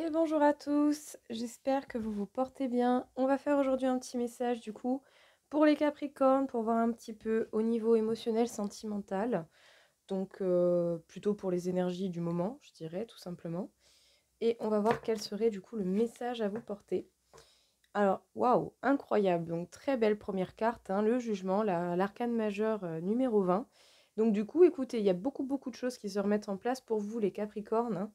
Et bonjour à tous, j'espère que vous vous portez bien. On va faire aujourd'hui un petit message du coup pour les Capricornes, pour voir un petit peu au niveau émotionnel, sentimental. Donc plutôt pour les énergies du moment, je dirais tout simplement. Et on va voir quel serait du coup le message à vous porter. Alors, waouh, incroyable. Donc très belle première carte, hein, le jugement, l'arcane majeur numéro 20. Donc du coup, écoutez, il y a beaucoup de choses qui se remettent en place pour vous les Capricornes, hein.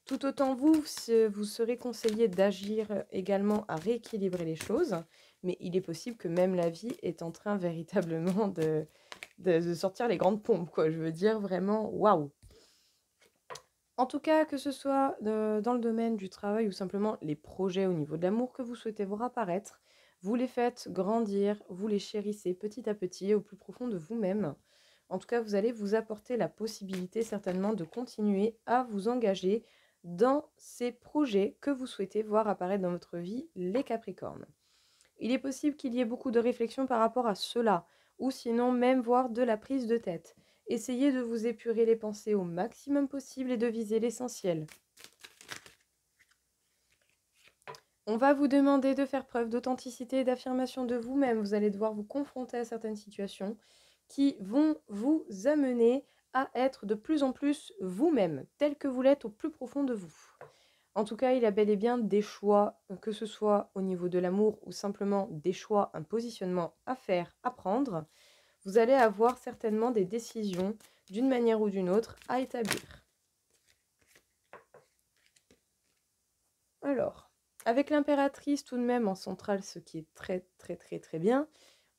Tout autant vous, vous serez conseillé d'agir également à rééquilibrer les choses, mais il est possible que même la vie est en train véritablement de sortir les grandes pompes, quoi. Je veux dire vraiment, waouh! En tout cas, que ce soit dans le domaine du travail ou simplement les projets au niveau de l'amour que vous souhaitez voir apparaître, vous les faites grandir, vous les chérissez petit à petit au plus profond de vous-même. En tout cas, vous allez vous apporter la possibilité certainement de continuer à vous engager dans ces projets que vous souhaitez voir apparaître dans votre vie, les Capricornes. Il est possible qu'il y ait beaucoup de réflexions par rapport à cela, ou sinon même voir de la prise de tête. Essayez de vous épurer les pensées au maximum possible et de viser l'essentiel. On va vous demander de faire preuve d'authenticité et d'affirmation de vous-même. Vous allez devoir vous confronter à certaines situations qui vont vous amener à être de plus en plus vous-même, tel que vous l'êtes au plus profond de vous. En tout cas, il y a bel et bien des choix, que ce soit au niveau de l'amour ou simplement des choix, un positionnement à faire, à prendre. Vous allez avoir certainement des décisions, d'une manière ou d'une autre, à établir. Alors, avec l'impératrice tout de même en centrale, ce qui est très bien,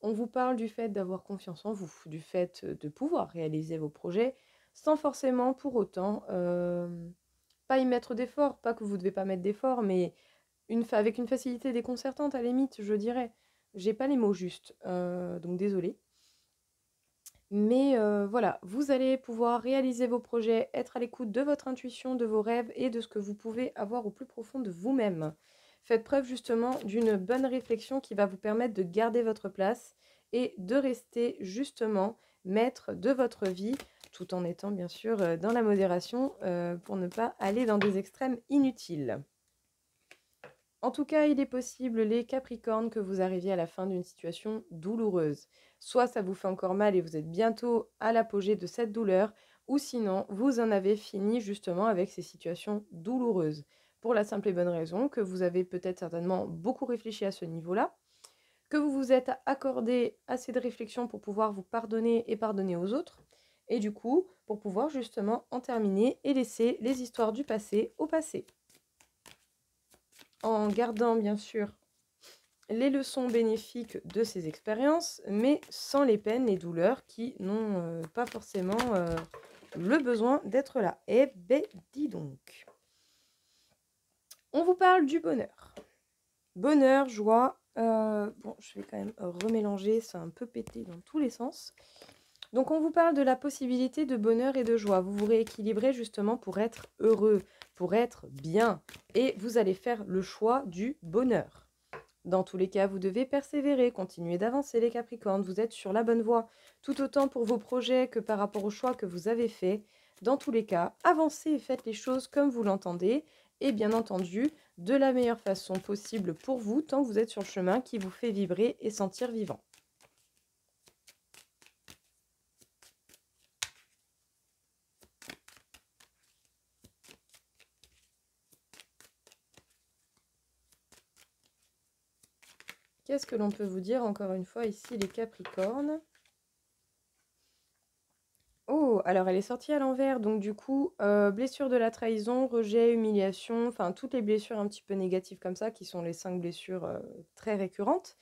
on vous parle du fait d'avoir confiance en vous, du fait de pouvoir réaliser vos projets sans forcément pour autant pas y mettre d'efforts, pas que vous ne devez pas mettre d'efforts, mais avec une facilité déconcertante à la limite, je dirais. J'ai pas les mots justes, donc désolée. Mais voilà, vous allez pouvoir réaliser vos projets, être à l'écoute de votre intuition, de vos rêves et de ce que vous pouvez avoir au plus profond de vous-même. Faites preuve justement d'une bonne réflexion qui va vous permettre de garder votre place et de rester justement maître de votre vie, tout en étant bien sûr dans la modération pour ne pas aller dans des extrêmes inutiles. En tout cas, il est possible, les Capricornes, que vous arriviez à la fin d'une situation douloureuse. Soit ça vous fait encore mal et vous êtes bientôt à l'apogée de cette douleur, ou sinon, vous en avez fini justement avec ces situations douloureuses. Pour la simple et bonne raison que vous avez peut-être certainement beaucoup réfléchi à ce niveau-là, que vous vous êtes accordé assez de réflexion pour pouvoir vous pardonner et pardonner aux autres, et du coup, pour pouvoir justement en terminer et laisser les histoires du passé au passé. En gardant bien sûr les leçons bénéfiques de ces expériences, mais sans les peines et douleurs qui n'ont pas forcément le besoin d'être là. Eh ben, dis donc. On vous parle du bonheur. Bonheur, joie. Bon, je vais quand même remélanger, c'est un peu pété dans tous les sens. Donc on vous parle de la possibilité de bonheur et de joie. Vous vous rééquilibrez justement pour être heureux, pour être bien. Et vous allez faire le choix du bonheur. Dans tous les cas, vous devez persévérer, continuer d'avancer les Capricornes, vous êtes sur la bonne voie, tout autant pour vos projets que par rapport aux choix que vous avez faits. Dans tous les cas, avancez et faites les choses comme vous l'entendez, et bien entendu, de la meilleure façon possible pour vous, tant que vous êtes sur le chemin qui vous fait vibrer et sentir vivant. Qu'est-ce que l'on peut vous dire encore une fois ici les Capricornes? Oh, alors elle est sortie à l'envers, donc du coup, blessure de la trahison, rejet, humiliation, enfin toutes les blessures un petit peu négatives comme ça, qui sont les 5 blessures très récurrentes,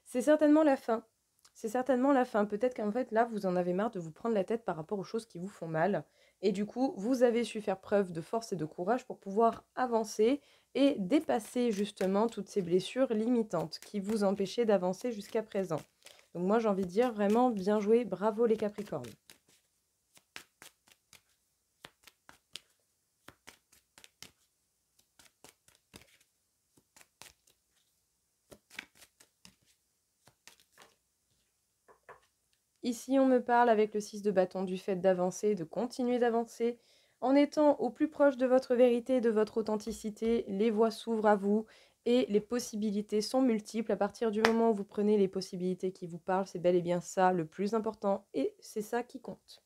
c'est certainement la fin. C'est certainement la fin. Peut-être qu'en fait, là, vous en avez marre de vous prendre la tête par rapport aux choses qui vous font mal. Et du coup, vous avez su faire preuve de force et de courage pour pouvoir avancer et dépasser justement toutes ces blessures limitantes qui vous empêchaient d'avancer jusqu'à présent. Donc moi, j'ai envie de dire vraiment bien joué, bravo les Capricornes. Ici, on me parle avec le 6 de bâton du fait d'avancer, de continuer d'avancer. En étant au plus proche de votre vérité, de votre authenticité, les voies s'ouvrent à vous et les possibilités sont multiples. À partir du moment où vous prenez les possibilités qui vous parlent, c'est bel et bien ça le plus important et c'est ça qui compte.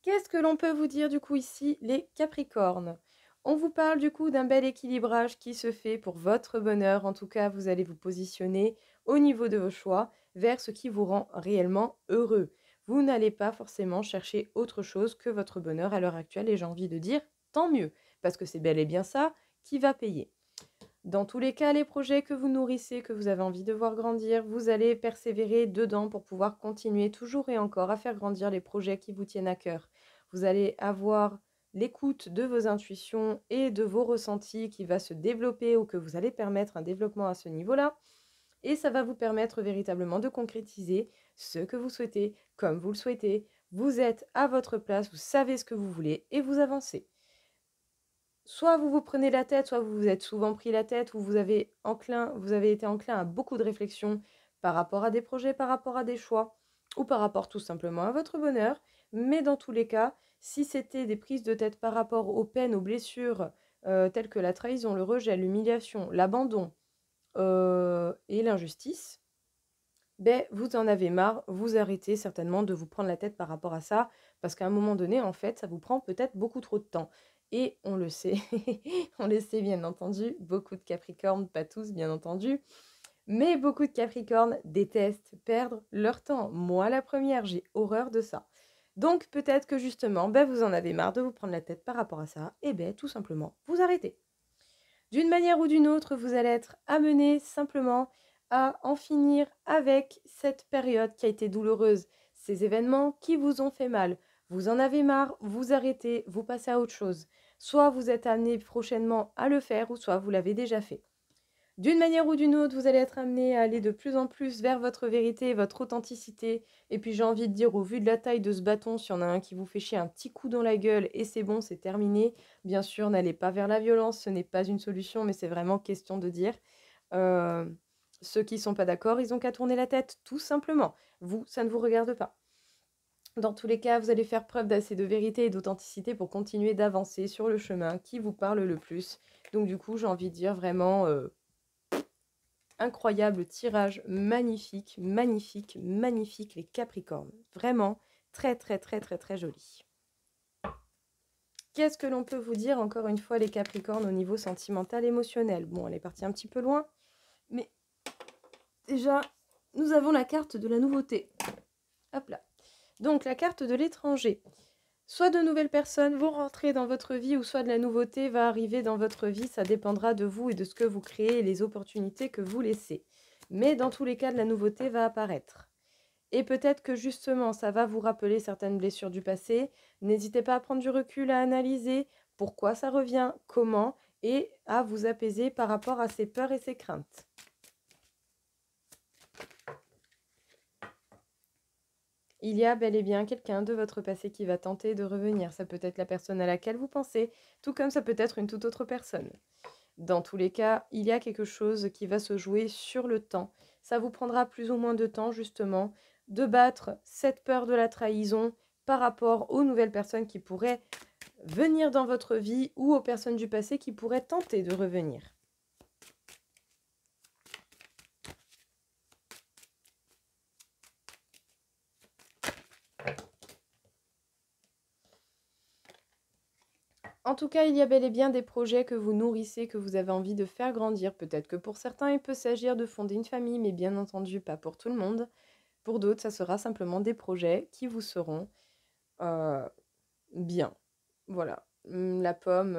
Qu'est-ce que l'on peut vous dire du coup ici, les Capricornes? On vous parle du coup d'un bel équilibrage qui se fait pour votre bonheur. En tout cas, vous allez vous positionner au niveau de vos choix vers ce qui vous rend réellement heureux. Vous n'allez pas forcément chercher autre chose que votre bonheur à l'heure actuelle et j'ai envie de dire tant mieux, parce que c'est bel et bien ça qui va payer. Dans tous les cas, les projets que vous nourrissez, que vous avez envie de voir grandir, vous allez persévérer dedans pour pouvoir continuer toujours et encore à faire grandir les projets qui vous tiennent à cœur. Vous allez avoir l'écoute de vos intuitions et de vos ressentis qui va se développer ou que vous allez permettre un développement à ce niveau-là. Et ça va vous permettre véritablement de concrétiser ce que vous souhaitez, comme vous le souhaitez. Vous êtes à votre place, vous savez ce que vous voulez et vous avancez. Soit vous vous prenez la tête, soit vous vous êtes souvent pris la tête, ou vous avez été enclin à beaucoup de réflexions par rapport à des projets, par rapport à des choix, ou par rapport tout simplement à votre bonheur. Mais dans tous les cas, si c'était des prises de tête par rapport aux peines, aux blessures, telles que la trahison, le rejet, l'humiliation, l'abandon et l'injustice, ben, vous en avez marre, vous arrêtez certainement de vous prendre la tête par rapport à ça, parce qu'à un moment donné, en fait, ça vous prend peut-être beaucoup trop de temps. Et on le sait, on le sait bien entendu, beaucoup de Capricornes, pas tous bien entendu, mais beaucoup de Capricornes détestent perdre leur temps. Moi, la première, j'ai horreur de ça. Donc peut-être que justement, ben, vous en avez marre de vous prendre la tête par rapport à ça, et ben tout simplement, vous arrêtez. D'une manière ou d'une autre, vous allez être amené simplement à en finir avec cette période qui a été douloureuse, ces événements qui vous ont fait mal. Vous en avez marre, vous arrêtez, vous passez à autre chose. Soit vous êtes amené prochainement à le faire, ou soit vous l'avez déjà fait. D'une manière ou d'une autre, vous allez être amené à aller de plus en plus vers votre vérité, votre authenticité. Et puis j'ai envie de dire, au vu de la taille de ce bâton, s'il y en a un qui vous fait chier un petit coup dans la gueule et c'est bon, c'est terminé. Bien sûr, n'allez pas vers la violence, ce n'est pas une solution, mais c'est vraiment question de dire. Euh, Ceux qui ne sont pas d'accord, ils ont qu'à tourner la tête, tout simplement. Vous, ça ne vous regarde pas. Dans tous les cas, vous allez faire preuve d'assez de vérité et d'authenticité pour continuer d'avancer sur le chemin qui vous parle le plus. Donc du coup, j'ai envie de dire vraiment incroyable tirage, magnifique, magnifique, magnifique les Capricornes. Vraiment très très très très très joli. Qu'est-ce que l'on peut vous dire encore une fois les Capricornes au niveau sentimental émotionnel? Bon, elle est partie un petit peu loin, mais déjà, nous avons la carte de la nouveauté. Hop là. Donc la carte de l'étranger. Soit de nouvelles personnes vont rentrer dans votre vie ou soit de la nouveauté va arriver dans votre vie. Ça dépendra de vous et de ce que vous créez et les opportunités que vous laissez. Mais dans tous les cas, de la nouveauté va apparaître. Et peut-être que justement, ça va vous rappeler certaines blessures du passé. N'hésitez pas à prendre du recul, à analyser pourquoi ça revient, comment, et à vous apaiser par rapport à ces peurs et ces craintes. Il y a bel et bien quelqu'un de votre passé qui va tenter de revenir. Ça peut être la personne à laquelle vous pensez, tout comme ça peut être une toute autre personne. Dans tous les cas, il y a quelque chose qui va se jouer sur le temps. Ça vous prendra plus ou moins de temps, justement, de battre cette peur de la trahison par rapport aux nouvelles personnes qui pourraient venir dans votre vie ou aux personnes du passé qui pourraient tenter de revenir. En tout cas, il y a bel et bien des projets que vous nourrissez, que vous avez envie de faire grandir. Peut-être que pour certains, il peut s'agir de fonder une famille, mais bien entendu, pas pour tout le monde. Pour d'autres, ça sera simplement des projets qui vous seront bien. Voilà. La pomme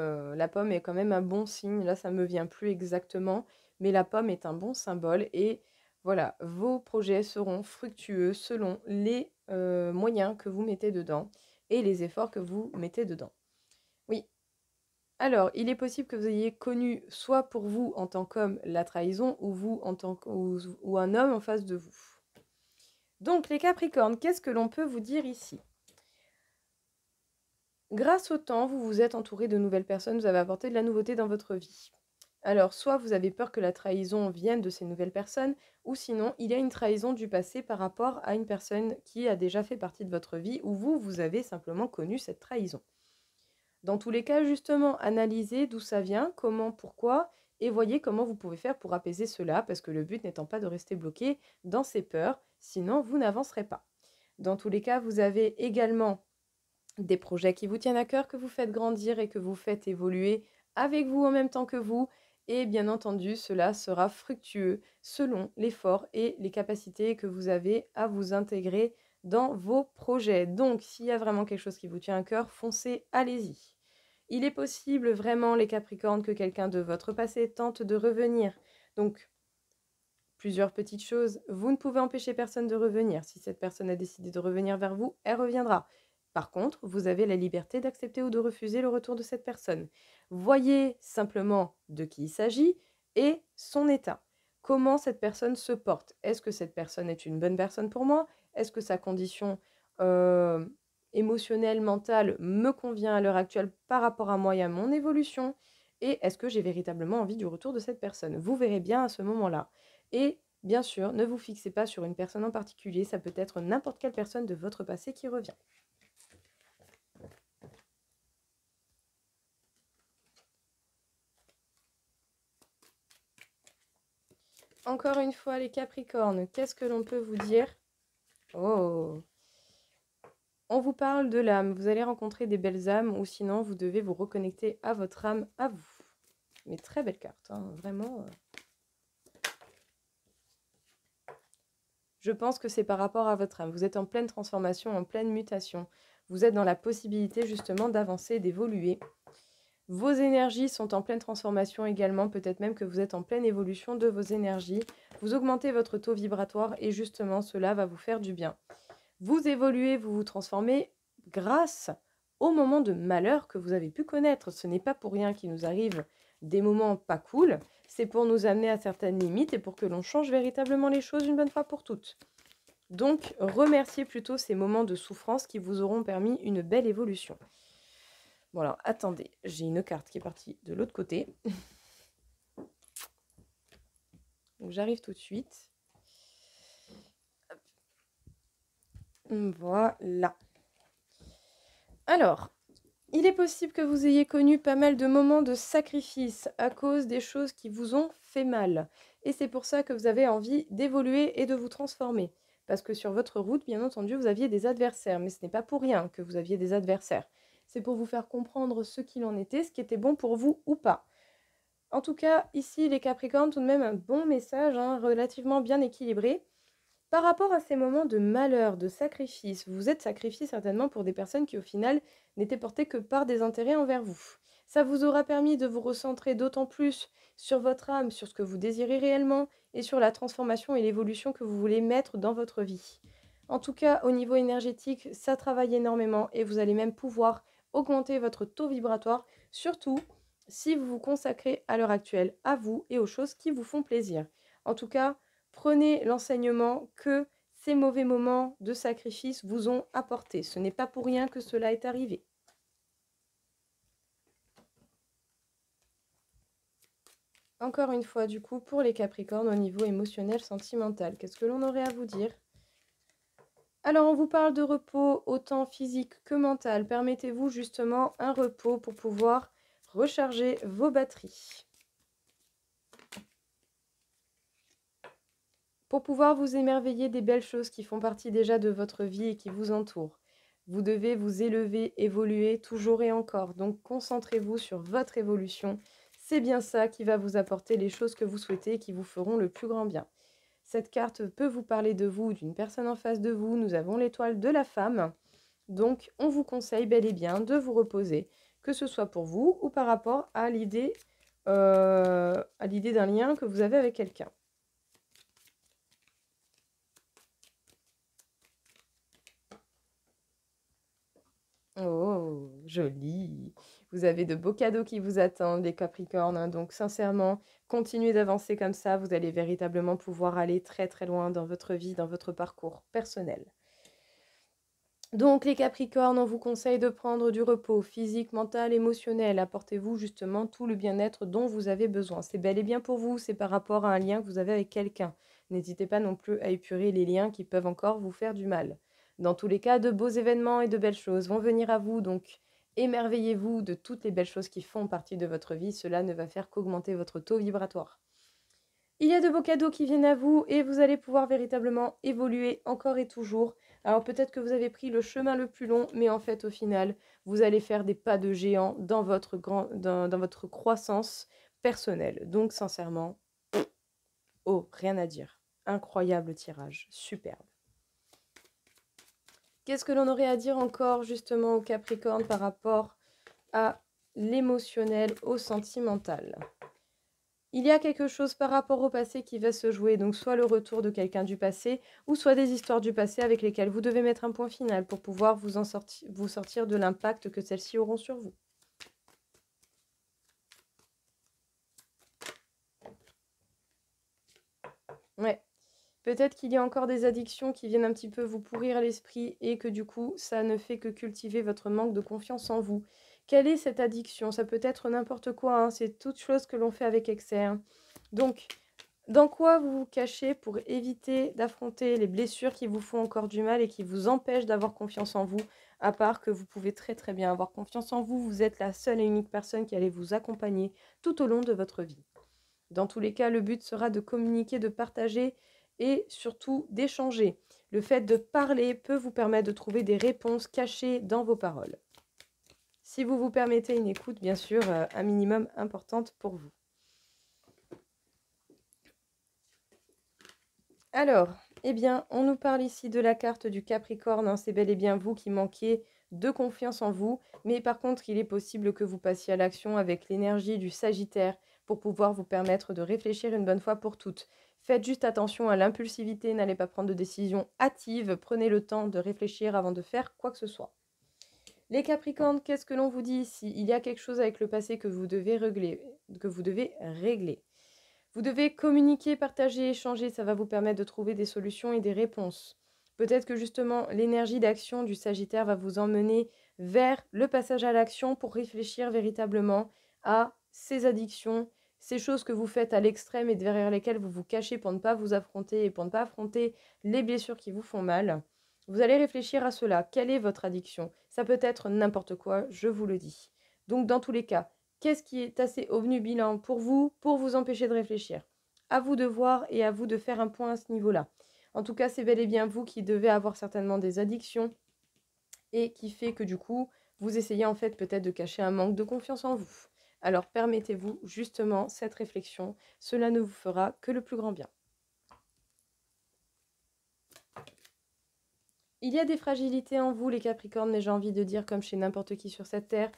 est quand même un bon signe. Là, ça me vient plus exactement, mais la pomme est un bon symbole. Et voilà, vos projets seront fructueux selon les moyens que vous mettez dedans et les efforts que vous mettez dedans. Oui, alors, il est possible que vous ayez connu soit pour vous en tant qu'homme la trahison ou vous en tant ou un homme en face de vous. Donc les Capricornes, qu'est-ce que l'on peut vous dire ici? Grâce au temps, vous vous êtes entouré de nouvelles personnes, vous avez apporté de la nouveauté dans votre vie. Alors, soit vous avez peur que la trahison vienne de ces nouvelles personnes, ou sinon, il y a une trahison du passé par rapport à une personne qui a déjà fait partie de votre vie, ou vous, vous avez simplement connu cette trahison. Dans tous les cas, justement, analysez d'où ça vient, comment, pourquoi, et voyez comment vous pouvez faire pour apaiser cela, parce que le but n'étant pas de rester bloqué dans ces peurs, sinon vous n'avancerez pas. Dans tous les cas, vous avez également des projets qui vous tiennent à cœur, que vous faites grandir et que vous faites évoluer avec vous en même temps que vous. Et bien entendu, cela sera fructueux selon l'effort et les capacités que vous avez à vous intégrer dans vos projets. Donc, s'il y a vraiment quelque chose qui vous tient à cœur, foncez, allez-y. Il est possible vraiment, les Capricornes, que quelqu'un de votre passé tente de revenir. Donc, plusieurs petites choses. Vous ne pouvez empêcher personne de revenir. Si cette personne a décidé de revenir vers vous, elle reviendra. Par contre, vous avez la liberté d'accepter ou de refuser le retour de cette personne. Voyez simplement de qui il s'agit et son état. Comment cette personne se porte. Est-ce que cette personne est une bonne personne pour moi? Est-ce que sa condition émotionnelle, mentale me convient à l'heure actuelle par rapport à moi et à mon évolution? Et est-ce que j'ai véritablement envie du retour de cette personne? Vous verrez bien à ce moment-là. Et bien sûr, ne vous fixez pas sur une personne en particulier, ça peut être n'importe quelle personne de votre passé qui revient. Encore une fois, les Capricornes, qu'est-ce que l'on peut vous dire? Oh, on vous parle de l'âme. Vous allez rencontrer des belles âmes ou sinon vous devez vous reconnecter à votre âme, à vous. Mais très belle carte, hein, vraiment. Je pense que c'est par rapport à votre âme. Vous êtes en pleine transformation, en pleine mutation. Vous êtes dans la possibilité justement d'avancer, d'évoluer. Vos énergies sont en pleine transformation également, peut-être même que vous êtes en pleine évolution de vos énergies. Vous augmentez votre taux vibratoire et justement cela va vous faire du bien. Vous évoluez, vous vous transformez grâce aux moments de malheur que vous avez pu connaître. Ce n'est pas pour rien qu'il nous arrive des moments pas cool, c'est pour nous amener à certaines limites et pour que l'on change véritablement les choses une bonne fois pour toutes. Donc, remerciez plutôt ces moments de souffrance qui vous auront permis une belle évolution. Bon alors, attendez, j'ai une carte qui est partie de l'autre côté. Donc j'arrive tout de suite. Voilà. Alors, il est possible que vous ayez connu pas mal de moments de sacrifice à cause des choses qui vous ont fait mal. Et c'est pour ça que vous avez envie d'évoluer et de vous transformer. Parce que sur votre route, bien entendu, vous aviez des adversaires. Mais ce n'est pas pour rien que vous aviez des adversaires. C'est pour vous faire comprendre ce qu'il en était, ce qui était bon pour vous ou pas. En tout cas, ici, les Capricornes, tout de même un bon message, hein, relativement bien équilibré. Par rapport à ces moments de malheur, de sacrifice, vous vous êtes sacrifié certainement pour des personnes qui, au final, n'étaient portées que par des intérêts envers vous. Ça vous aura permis de vous recentrer d'autant plus sur votre âme, sur ce que vous désirez réellement et sur la transformation et l'évolution que vous voulez mettre dans votre vie. En tout cas, au niveau énergétique, ça travaille énormément et vous allez même pouvoir augmenter votre taux vibratoire, surtout si vous vous consacrez à l'heure actuelle à vous et aux choses qui vous font plaisir. En tout cas, prenez l'enseignement que ces mauvais moments de sacrifice vous ont apporté. Ce n'est pas pour rien que cela est arrivé. Encore une fois, du coup, pour les Capricornes au niveau émotionnel, sentimental, qu'est-ce que l'on aurait à vous dire? Alors, on vous parle de repos, autant physique que mental. Permettez-vous justement un repos pour pouvoir recharger vos batteries. Pour pouvoir vous émerveiller des belles choses qui font partie déjà de votre vie et qui vous entourent. Vous devez vous élever, évoluer toujours et encore. Donc, concentrez-vous sur votre évolution. C'est bien ça qui va vous apporter les choses que vous souhaitez et qui vous feront le plus grand bien. Cette carte peut vous parler de vous, d'une personne en face de vous. Nous avons l'étoile de la femme. Donc, on vous conseille bel et bien de vous reposer, que ce soit pour vous ou par rapport à l'idée d'un lien que vous avez avec quelqu'un. Oh, joli. Vous avez de beaux cadeaux qui vous attendent, les Capricornes, hein. Donc, sincèrement, continuez d'avancer comme ça. Vous allez véritablement pouvoir aller très très loin dans votre vie, dans votre parcours personnel. Donc les Capricornes, on vous conseille de prendre du repos physique, mental, émotionnel. Apportez-vous justement tout le bien-être dont vous avez besoin. C'est bel et bien pour vous, c'est par rapport à un lien que vous avez avec quelqu'un. N'hésitez pas non plus à épurer les liens qui peuvent encore vous faire du mal. Dans tous les cas, de beaux événements et de belles choses vont venir à vous, donc émerveillez-vous de toutes les belles choses qui font partie de votre vie. Cela ne va faire qu'augmenter votre taux vibratoire. Il y a de beaux cadeaux qui viennent à vous et vous allez pouvoir véritablement évoluer encore et toujours. Alors peut-être que vous avez pris le chemin le plus long, mais en fait au final, vous allez faire des pas de géant dans dans votre croissance personnelle. Donc sincèrement, oh, rien à dire. Incroyable tirage, superbe. Qu'est-ce que l'on aurait à dire encore justement au Capricorne par rapport à l'émotionnel, au sentimental? Il y a quelque chose par rapport au passé qui va se jouer, donc soit le retour de quelqu'un du passé, ou soit des histoires du passé avec lesquelles vous devez mettre un point final pour pouvoir vous sortir de l'impact que celles-ci auront sur vous. Ouais. Peut-être qu'il y a encore des addictions qui viennent un petit peu vous pourrir l'esprit et que du coup, ça ne fait que cultiver votre manque de confiance en vous. Quelle est cette addiction? Ça peut être n'importe quoi, hein, c'est toute chose que l'on fait avec excès, hein. Donc, dans quoi vous vous cachez pour éviter d'affronter les blessures qui vous font encore du mal et qui vous empêchent d'avoir confiance en vous, à part que vous pouvez très très bien avoir confiance en vous, vous êtes la seule et unique personne qui allait vous accompagner tout au long de votre vie. Dans tous les cas, le but sera de communiquer, de partager et surtout d'échanger. Le fait de parler peut vous permettre de trouver des réponses cachées dans vos paroles. Si vous vous permettez une écoute, bien sûr, un minimum importante pour vous. Alors, eh bien, on nous parle ici de la carte du Capricorne, hein, c'est bel et bien vous qui manquez de confiance en vous, mais par contre, il est possible que vous passiez à l'action avec l'énergie du Sagittaire pour pouvoir vous permettre de réfléchir une bonne fois pour toutes. Faites juste attention à l'impulsivité, n'allez pas prendre de décisions hâtives, prenez le temps de réfléchir avant de faire quoi que ce soit. Les Capricornes, qu'est-ce que l'on vous dit ici? Il y a quelque chose avec le passé que vous devez régler. Vous devez communiquer, partager, échanger, ça va vous permettre de trouver des solutions et des réponses. Peut-être que justement l'énergie d'action du Sagittaire va vous emmener vers le passage à l'action pour réfléchir véritablement à ces addictions, ces choses que vous faites à l'extrême et derrière lesquelles vous vous cachez pour ne pas vous affronter et pour ne pas affronter les blessures qui vous font mal. Vous allez réfléchir à cela. Quelle est votre addiction? Ça peut être n'importe quoi, je vous le dis. Donc dans tous les cas, qu'est-ce qui est assez obnubilant pour vous empêcher de réfléchir? À vous de voir et à vous de faire un point à ce niveau-là. En tout cas, c'est bel et bien vous qui devez avoir certainement des addictions et qui fait que du coup, vous essayez en fait peut-être de cacher un manque de confiance en vous. Alors permettez-vous justement cette réflexion, cela ne vous fera que le plus grand bien. Il y a des fragilités en vous, les Capricornes, mais j'ai envie de dire comme chez n'importe qui sur cette terre.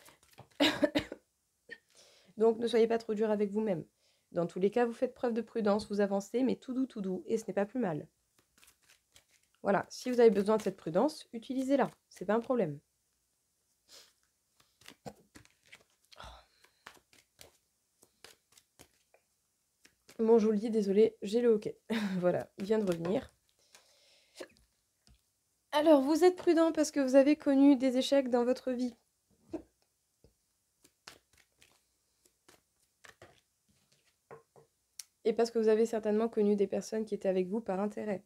Donc ne soyez pas trop dur avec vous-même. Dans tous les cas, vous faites preuve de prudence, vous avancez, mais tout doux, et ce n'est pas plus mal. Voilà, si vous avez besoin de cette prudence, utilisez-la, c'est pas un problème. Bon, je vous le dis, désolé, j'ai le hoquet. Voilà, il vient de revenir. Alors, vous êtes prudent parce que vous avez connu des échecs dans votre vie. Et parce que vous avez certainement connu des personnes qui étaient avec vous par intérêt.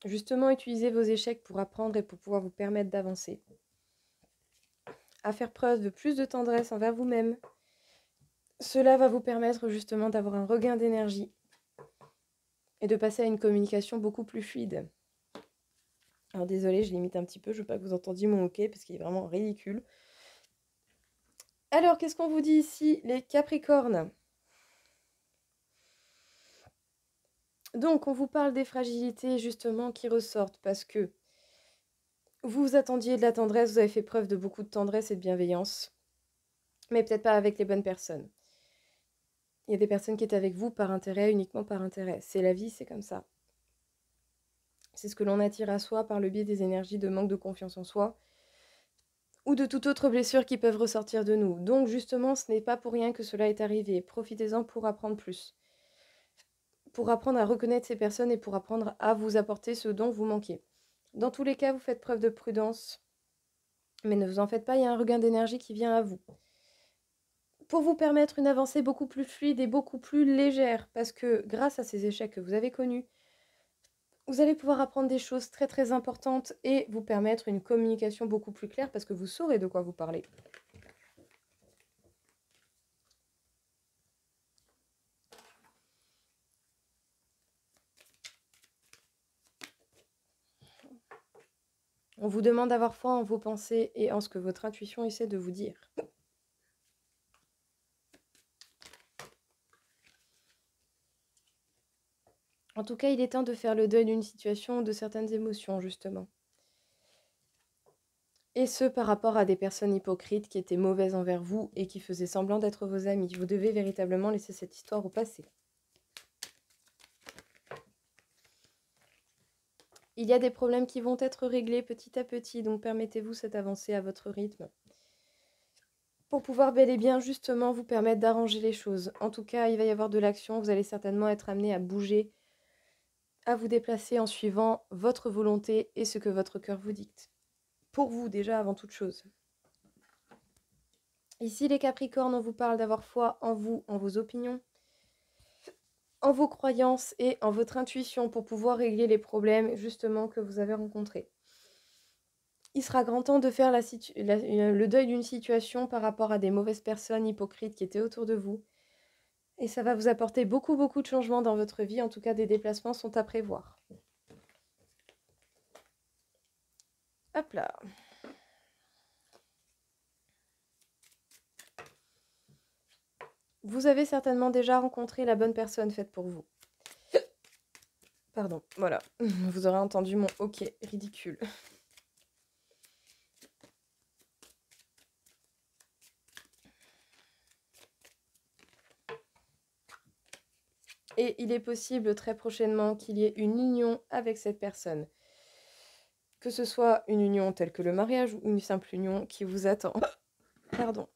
Justement, utilisez vos échecs pour apprendre et pour pouvoir vous permettre d'avancer. À faire preuve de plus de tendresse envers vous-même. Cela va vous permettre justement d'avoir un regain d'énergie et de passer à une communication beaucoup plus fluide. Alors désolé, je limite un petit peu, je veux pas que vous entendiez mon hoquet parce qu'il est vraiment ridicule. Alors, qu'est-ce qu'on vous dit ici, les Capricornes? Donc, on vous parle des fragilités justement qui ressortent parce que vous attendiez de la tendresse, vous avez fait preuve de beaucoup de tendresse et de bienveillance, mais peut-être pas avec les bonnes personnes. Il y a des personnes qui étaient avec vous par intérêt, uniquement par intérêt. C'est la vie, c'est comme ça. C'est ce que l'on attire à soi par le biais des énergies de manque de confiance en soi. ou de toute autre blessure qui peuvent ressortir de nous. Donc justement, ce n'est pas pour rien que cela est arrivé. Profitez-en pour apprendre plus, pour apprendre à reconnaître ces personnes et pour apprendre à vous apporter ce dont vous manquez. Dans tous les cas, vous faites preuve de prudence, mais ne vous en faites pas, il y a un regain d'énergie qui vient à vous. Pour vous permettre une avancée beaucoup plus fluide et beaucoup plus légère, parce que grâce à ces échecs que vous avez connus, vous allez pouvoir apprendre des choses très très importantes et vous permettre une communication beaucoup plus claire parce que vous saurez de quoi vous parlez. On vous demande d'avoir foi en vos pensées et en ce que votre intuition essaie de vous dire. En tout cas, il est temps de faire le deuil d'une situation ou de certaines émotions, justement. Et ce, par rapport à des personnes hypocrites qui étaient mauvaises envers vous et qui faisaient semblant d'être vos amis. Vous devez véritablement laisser cette histoire au passé. Il y a des problèmes qui vont être réglés petit à petit, donc permettez-vous cette avancée à votre rythme. Pour pouvoir bel et bien justement vous permettre d'arranger les choses. En tout cas, il va y avoir de l'action, vous allez certainement être amené à bouger, à vous déplacer en suivant votre volonté et ce que votre cœur vous dicte. Pour vous déjà avant toute chose. Ici les Capricornes, on vous parle d'avoir foi en vous, en vos opinions, en vos croyances et en votre intuition pour pouvoir régler les problèmes justement que vous avez rencontrés. Il sera grand temps de faire le deuil d'une situation par rapport à des mauvaises personnes hypocrites qui étaient autour de vous. Et ça va vous apporter beaucoup de changements dans votre vie. En tout cas, des déplacements sont à prévoir. Hop là. Vous avez certainement déjà rencontré la bonne personne faite pour vous. Pardon, voilà. Vous aurez entendu mon ok ridicule. Et il est possible très prochainement qu'il y ait une union avec cette personne. Que ce soit une union telle que le mariage ou une simple union qui vous attend. Pardon.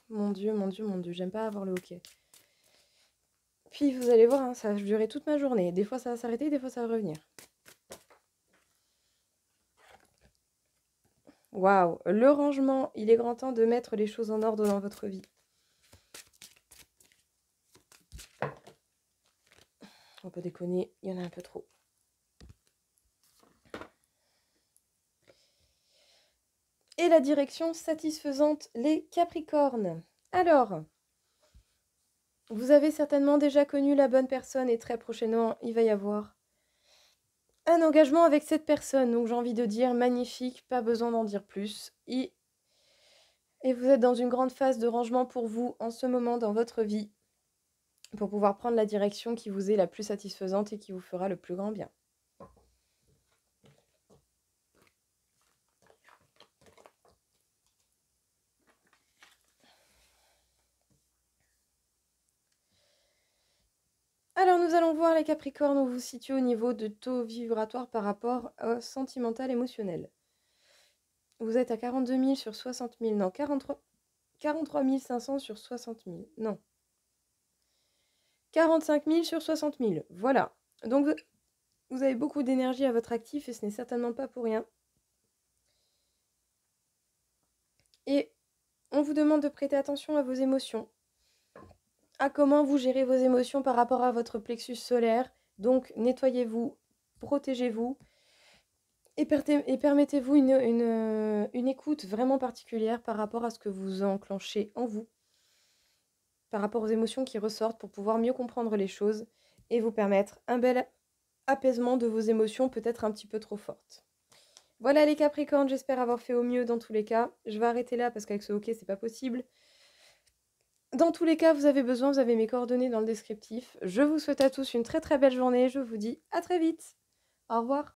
Mon Dieu, j'aime pas avoir le hoquet. Puis vous allez voir, hein, ça va durer toute ma journée. Des fois ça va s'arrêter, des fois ça va revenir. Waouh, le rangement, il est grand temps de mettre les choses en ordre dans votre vie. On peut déconner, il y en a un peu trop. Et la direction satisfaisante, les Capricornes. Alors, vous avez certainement déjà connu la bonne personne et très prochainement, il va y avoir un engagement avec cette personne. Donc j'ai envie de dire magnifique, pas besoin d'en dire plus. Et vous êtes dans une grande phase de rangement pour vous en ce moment dans votre vie pour pouvoir prendre la direction qui vous est la plus satisfaisante et qui vous fera le plus grand bien. Alors nous allons voir les Capricornes où vous vous situez au niveau de taux vibratoire par rapport au sentimental émotionnel. Vous êtes à 42 000 sur 60 000, non, 43 500 sur 60 000, non. 45 000 sur 60 000, voilà. Donc vous avez beaucoup d'énergie à votre actif et ce n'est certainement pas pour rien. Et on vous demande de prêter attention à vos émotions, à comment vous gérez vos émotions par rapport à votre plexus solaire. Donc nettoyez-vous, protégez-vous et permettez-vous une écoute vraiment particulière par rapport à ce que vous enclenchez en vous, par rapport aux émotions qui ressortent pour pouvoir mieux comprendre les choses et vous permettre un bel apaisement de vos émotions peut-être un petit peu trop fortes. Voilà les Capricornes, j'espère avoir fait au mieux dans tous les cas. Je vais arrêter là parce qu'avec ce hockey, c'est pas possible. Dans tous les cas, vous avez besoin, vous avez mes coordonnées dans le descriptif. Je vous souhaite à tous une très très belle journée. Je vous dis à très vite. Au revoir.